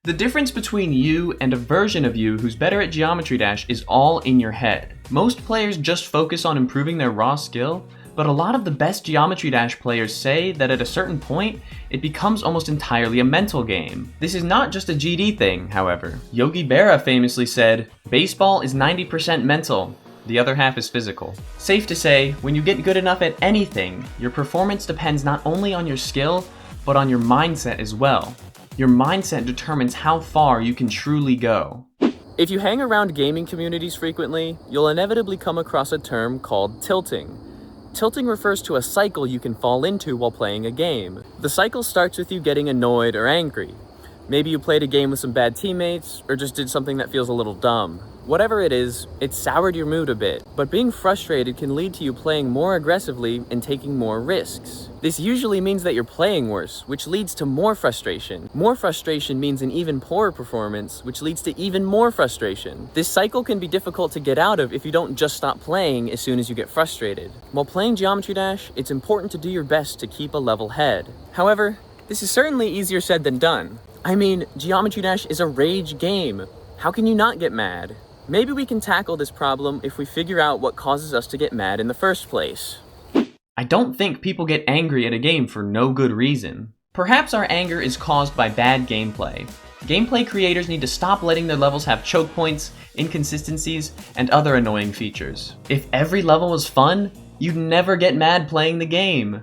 The difference between you and a version of you who's better at Geometry Dash is all in your head. Most players just focus on improving their raw skill, but a lot of the best Geometry Dash players say that at a certain point, it becomes almost entirely a mental game. This is not just a GD thing, however. Yogi Berra famously said, "Baseball is 90% mental, the other half is physical." Safe to say, when you get good enough at anything, your performance depends not only on your skill, but on your mindset as well. Your mindset determines how far you can truly go. If you hang around gaming communities frequently, you'll inevitably come across a term called tilting. Tilting refers to a cycle you can fall into while playing a game. The cycle starts with you getting annoyed or angry. Maybe you played a game with some bad teammates, or just did something that feels a little dumb. Whatever it is, it soured your mood a bit, but being frustrated can lead to you playing more aggressively and taking more risks. This usually means that you're playing worse, which leads to more frustration. More frustration means an even poorer performance, which leads to even more frustration. This cycle can be difficult to get out of if you don't just stop playing as soon as you get frustrated. While playing Geometry Dash, it's important to do your best to keep a level head. However, this is certainly easier said than done. I mean, Geometry Dash is a rage game. How can you not get mad? Maybe we can tackle this problem if we figure out what causes us to get mad in the first place. I don't think people get angry at a game for no good reason. Perhaps our anger is caused by bad gameplay. Gameplay creators need to stop letting their levels have choke points, inconsistencies, and other annoying features. If every level was fun, you'd never get mad playing the game.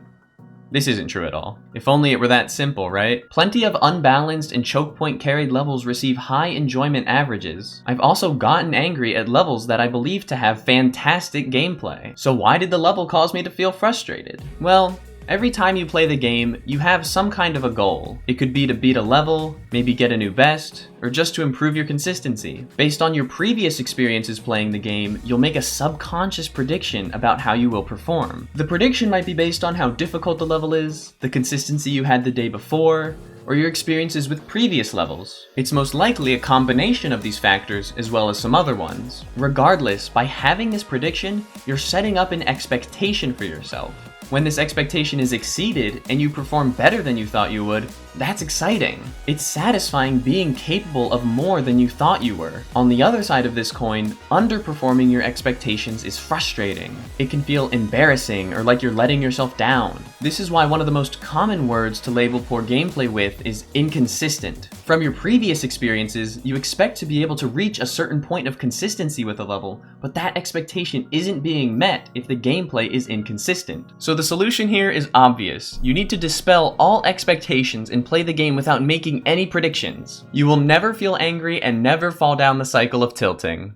This isn't true at all. If only it were that simple, right? Plenty of unbalanced and choke point carried levels receive high enjoyment averages. I've also gotten angry at levels that I believe to have fantastic gameplay. So why did the level cause me to feel frustrated? Well, every time you play the game, you have some kind of a goal. It could be to beat a level, maybe get a new best, or just to improve your consistency. Based on your previous experiences playing the game, you'll make a subconscious prediction about how you will perform. The prediction might be based on how difficult the level is, the consistency you had the day before, or your experiences with previous levels. It's most likely a combination of these factors as well as some other ones. Regardless, by having this prediction, you're setting up an expectation for yourself. When this expectation is exceeded and you perform better than you thought you would, that's exciting. It's satisfying being capable of more than you thought you were. On the other side of this coin, underperforming your expectations is frustrating. It can feel embarrassing or like you're letting yourself down. This is why one of the most common words to label poor gameplay with is inconsistent. From your previous experiences, you expect to be able to reach a certain point of consistency with a level, but that expectation isn't being met if the gameplay is inconsistent. So the solution here is obvious. You need to dispel all expectations and play the game without making any predictions. You will never feel angry and never fall down the cycle of tilting.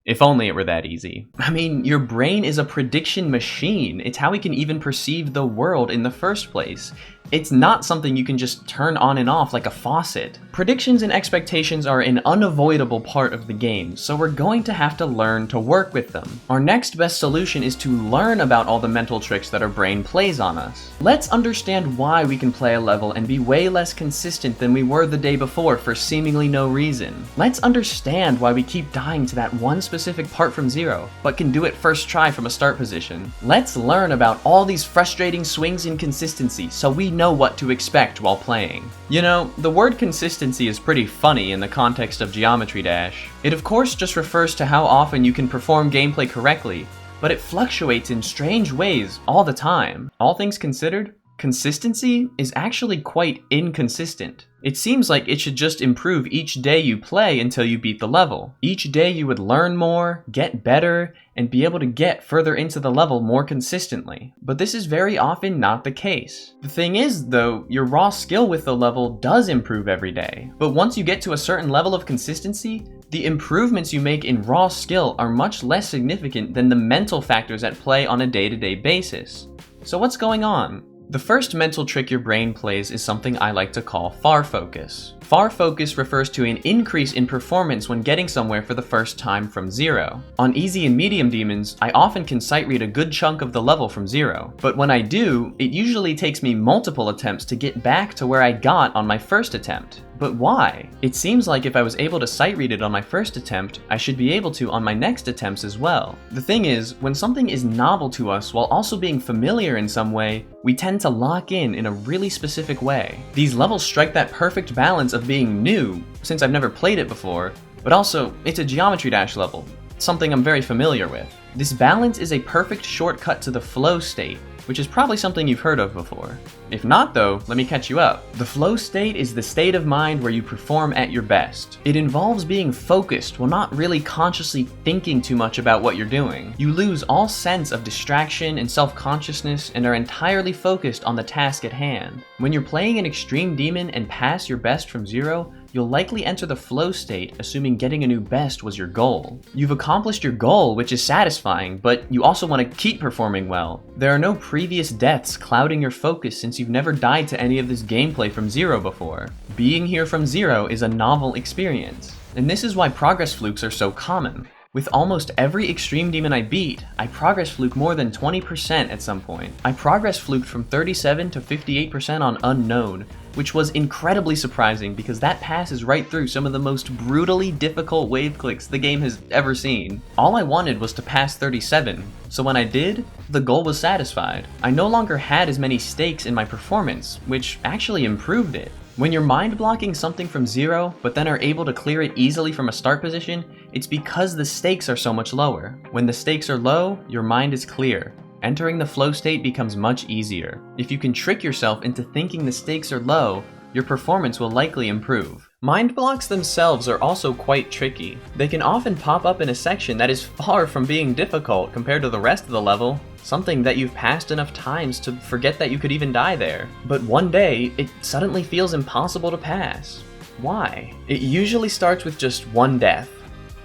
If only it were that easy. I mean, your brain is a prediction machine. It's how we can even perceive the world in the first place. It's not something you can just turn on and off like a faucet. Predictions and expectations are an unavoidable part of the game, so we're going to have to learn to work with them. Our next best solution is to learn about all the mental tricks that our brain plays on us. Let's understand why we can play a level and be way less consistent than we were the day before for seemingly no reason. Let's understand why we keep dying to that one specific part from zero, but can do it first try from a start position. Let's learn about all these frustrating swings in consistency so we know what to expect while playing. You know, the word consistency is pretty funny in the context of Geometry Dash. It of course just refers to how often you can perform gameplay correctly, but it fluctuates in strange ways all the time. All things considered, consistency is actually quite inconsistent. It seems like it should just improve each day you play until you beat the level. Each day you would learn more, get better, and be able to get further into the level more consistently. But this is very often not the case. The thing is, though, your raw skill with the level does improve every day. But once you get to a certain level of consistency, the improvements you make in raw skill are much less significant than the mental factors at play on a day-to-day basis. So what's going on? The first mental trick your brain plays is something I like to call far focus. Far focus refers to an increase in performance when getting somewhere for the first time from zero. On easy and medium demons, I often can sight read a good chunk of the level from zero, but when I do, it usually takes me multiple attempts to get back to where I got on my first attempt. But why? It seems like if I was able to sight read it on my first attempt, I should be able to on my next attempts as well. The thing is, when something is novel to us while also being familiar in some way, we tend to lock in a really specific way. These levels strike that perfect balance of being new, since I've never played it before, but also, it's a Geometry Dash level, something I'm very familiar with. This balance is a perfect shortcut to the flow state, which is probably something you've heard of before. If not though, let me catch you up. The flow state is the state of mind where you perform at your best. It involves being focused while not really consciously thinking too much about what you're doing. You lose all sense of distraction and self-consciousness and are entirely focused on the task at hand. When you're playing an extreme demon and pass your best from 0, you'll likely enter the flow state, assuming getting a new best was your goal. You've accomplished your goal, which is satisfying, but you also want to keep performing well. There are no previous deaths clouding your focus since you've never died to any of this gameplay from 0 before. Being here from 0 is a novel experience, and this is why progress flukes are so common. With almost every extreme demon I beat, I progress fluke more than 20% at some point. I progress fluked from 37 to 58% on Unknown, which was incredibly surprising because that passes right through some of the most brutally difficult wave clicks the game has ever seen. All I wanted was to pass 37, so when I did, the goal was satisfied. I no longer had as many stakes in my performance, which actually improved it. When you're mind blocking something from 0, but then are able to clear it easily from a start position, it's because the stakes are so much lower. When the stakes are low, your mind is clear. Entering the flow state becomes much easier. If you can trick yourself into thinking the stakes are low, your performance will likely improve. Mind blocks themselves are also quite tricky. They can often pop up in a section that is far from being difficult compared to the rest of the level, something that you've passed enough times to forget that you could even die there. But one day, it suddenly feels impossible to pass. Why? It usually starts with just one death.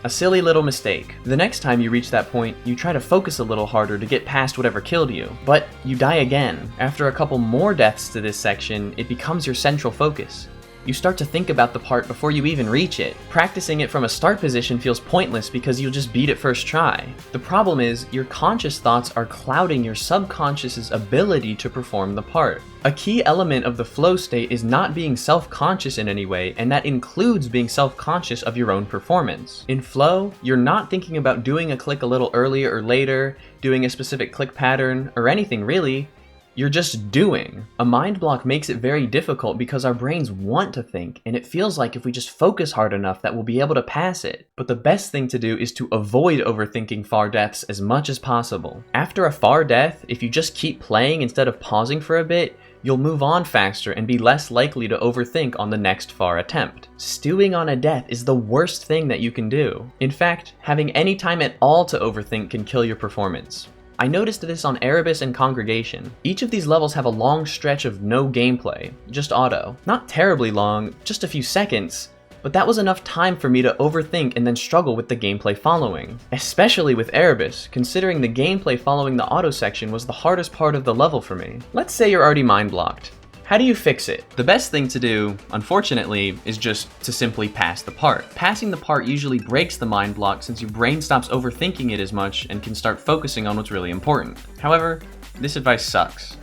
A silly little mistake. The next time you reach that point, you try to focus a little harder to get past whatever killed you, but you die again. After a couple more deaths to this section, it becomes your central focus. You start to think about the part before you even reach it. Practicing it from a start position feels pointless because you'll just beat it first try. The problem is, your conscious thoughts are clouding your subconscious's ability to perform the part. A key element of the flow state is not being self-conscious in any way, and that includes being self-conscious of your own performance. In flow, you're not thinking about doing a click a little earlier or later, doing a specific click pattern, or anything really. You're just doing. A mind block makes it very difficult because our brains want to think, and it feels like if we just focus hard enough that we'll be able to pass it. But the best thing to do is to avoid overthinking far deaths as much as possible. After a far death, if you just keep playing instead of pausing for a bit, you'll move on faster and be less likely to overthink on the next far attempt. Stewing on a death is the worst thing that you can do. In fact, having any time at all to overthink can kill your performance. I noticed this on Erebus and Congregation. Each of these levels have a long stretch of no gameplay, just auto. Not terribly long, just a few seconds, but that was enough time for me to overthink and then struggle with the gameplay following. Especially with Erebus, considering the gameplay following the auto section was the hardest part of the level for me. Let's say you're already mind blocked. How do you fix it? The best thing to do, unfortunately, is just to simply pass the part. Passing the part usually breaks the mind block since your brain stops overthinking it as much and can start focusing on what's really important. However, this advice sucks.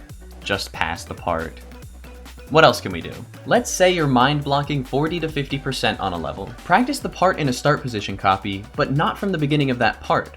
Just pass the part. What else can we do? Let's say you're mind blocking 40 to 50% on a level. Practice the part in a start position copy, but not from the beginning of that part.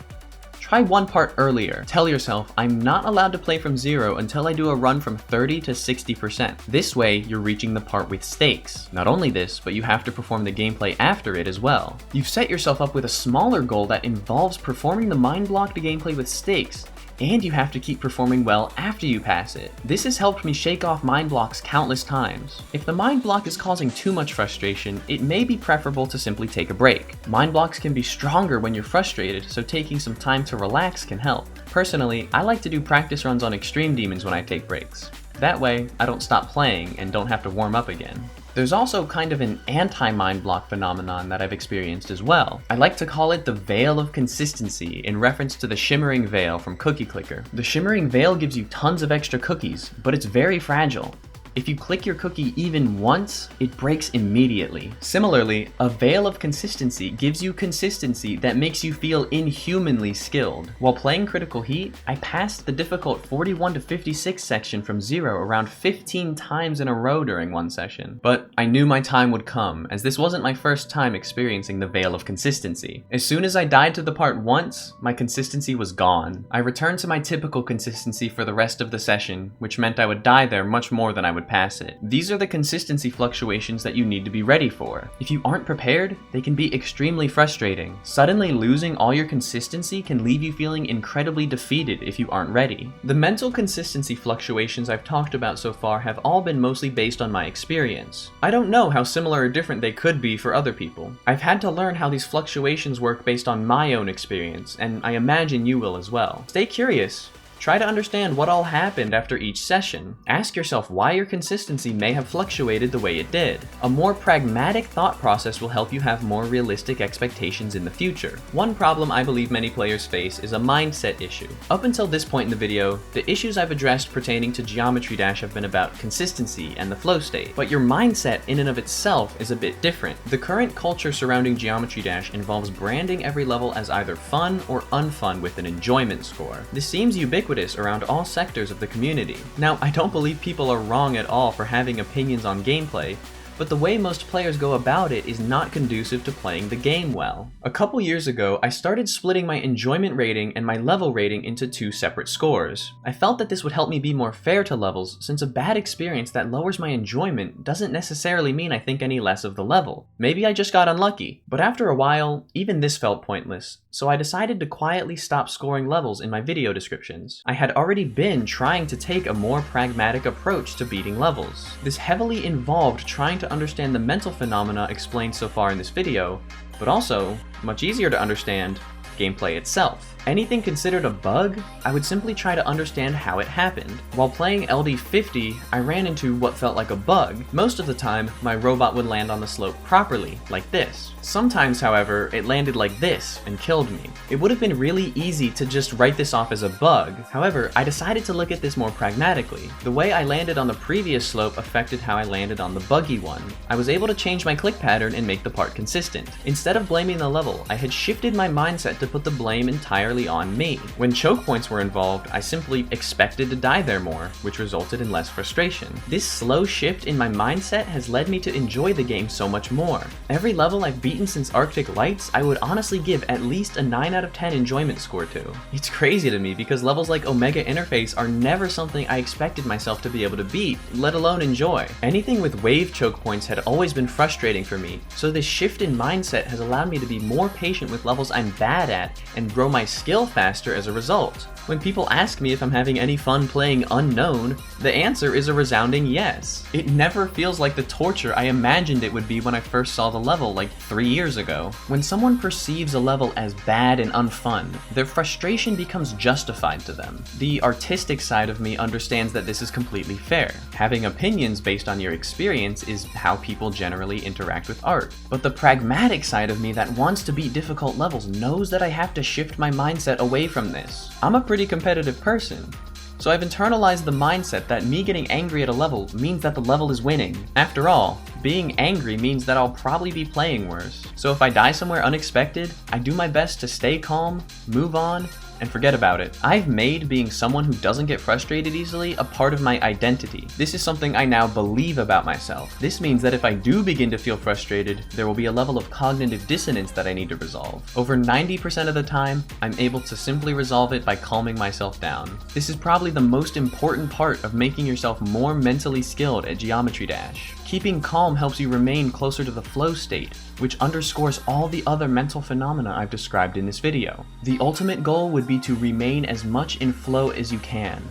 Try one part earlier. Tell yourself, I'm not allowed to play from 0 until I do a run from 30 to 60%. This way, you're reaching the part with stakes. Not only this, but you have to perform the gameplay after it as well. You've set yourself up with a smaller goal that involves performing the mind blocked gameplay with stakes, and you have to keep performing well after you pass it. This has helped me shake off mind blocks countless times. If the mind block is causing too much frustration, it may be preferable to simply take a break. Mind blocks can be stronger when you're frustrated, so taking some time to relax can help. Personally, I like to do practice runs on extreme demons when I take breaks. That way, I don't stop playing and don't have to warm up again. There's also kind of an anti-mind block phenomenon that I've experienced as well. I like to call it the veil of consistency in reference to the shimmering veil from Cookie Clicker. The shimmering veil gives you tons of extra cookies, but it's very fragile. If you click your cookie even once, it breaks immediately. Similarly, a veil of consistency gives you consistency that makes you feel inhumanly skilled. While playing Critical Heat, I passed the difficult 41 to 56 section from 0 around 15 times in a row during one session. But I knew my time would come, as this wasn't my first time experiencing the veil of consistency. As soon as I died to the part once, my consistency was gone. I returned to my typical consistency for the rest of the session, which meant I would die there much more than I would pass it. These are the consistency fluctuations that you need to be ready for. If you aren't prepared, they can be extremely frustrating. Suddenly losing all your consistency can leave you feeling incredibly defeated if you aren't ready. The mental consistency fluctuations I've talked about so far have all been mostly based on my experience. I don't know how similar or different they could be for other people. I've had to learn how these fluctuations work based on my own experience, and I imagine you will as well. Stay curious. Try to understand what all happened after each session. Ask yourself why your consistency may have fluctuated the way it did. A more pragmatic thought process will help you have more realistic expectations in the future. One problem I believe many players face is a mindset issue. Up until this point in the video, the issues I've addressed pertaining to Geometry Dash have been about consistency and the flow state, but your mindset in and of itself is a bit different. The current culture surrounding Geometry Dash involves branding every level as either fun or unfun with an enjoyment score. This seems ubiquitous around all sectors of the community. Now, I don't believe people are wrong at all for having opinions on gameplay, but the way most players go about it is not conducive to playing the game well. A couple years ago, I started splitting my enjoyment rating and my level rating into two separate scores. I felt that this would help me be more fair to levels, since a bad experience that lowers my enjoyment doesn't necessarily mean I think any less of the level. Maybe I just got unlucky, but after a while, even this felt pointless, so I decided to quietly stop scoring levels in my video descriptions. I had already been trying to take a more pragmatic approach to beating levels. This heavily involved trying to understand the mental phenomena explained so far in this video, but also, much easier to understand, gameplay itself. Anything considered a bug, I would simply try to understand how it happened. While playing LD50, I ran into what felt like a bug. Most of the time, my robot would land on the slope properly, like this. Sometimes, however, it landed like this and killed me. It would have been really easy to just write this off as a bug. However, I decided to look at this more pragmatically. The way I landed on the previous slope affected how I landed on the buggy one. I was able to change my click pattern and make the part consistent. Instead of blaming the level, I had shifted my mindset to put the blame entirely on me. When choke points were involved, I simply expected to die there more, which resulted in less frustration. This slow shift in my mindset has led me to enjoy the game so much more. Every level I've beaten since Arctic Lights, I would honestly give at least a 9 out of 10 enjoyment score to. It's crazy to me because levels like Omega Interface are never something I expected myself to be able to beat, let alone enjoy. Anything with wave choke points had always been frustrating for me, so this shift in mindset has allowed me to be more patient with levels I'm bad at and grow my skill faster as a result. When people ask me if I'm having any fun playing Unknown, the answer is a resounding yes. It never feels like the torture I imagined it would be when I first saw the level like 3 years ago. When someone perceives a level as bad and unfun, their frustration becomes justified to them. The artistic side of me understands that this is completely fair. Having opinions based on your experience is how people generally interact with art. But the pragmatic side of me that wants to beat difficult levels knows that I have to shift my mindset away from this. I'm a pretty competitive person, so I've internalized the mindset that me getting angry at a level means that the level is winning. After all, being angry means that I'll probably be playing worse. So if I die somewhere unexpected, I do my best to stay calm, move on, and forget about it. I've made being someone who doesn't get frustrated easily a part of my identity. This is something I now believe about myself. This means that if I do begin to feel frustrated, there will be a level of cognitive dissonance that I need to resolve. Over 90% of the time, I'm able to simply resolve it by calming myself down. This is probably the most important part of making yourself more mentally skilled at Geometry Dash. Keeping calm helps you remain closer to the flow state, which underscores all the other mental phenomena I've described in this video. The ultimate goal would be to remain as much in flow as you can.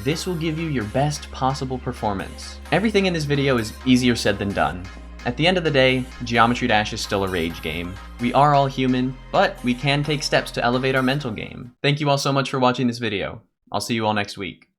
This will give you your best possible performance. Everything in this video is easier said than done. At the end of the day, Geometry Dash is still a rage game. We are all human, but we can take steps to elevate our mental game. Thank you all so much for watching this video. I'll see you all next week.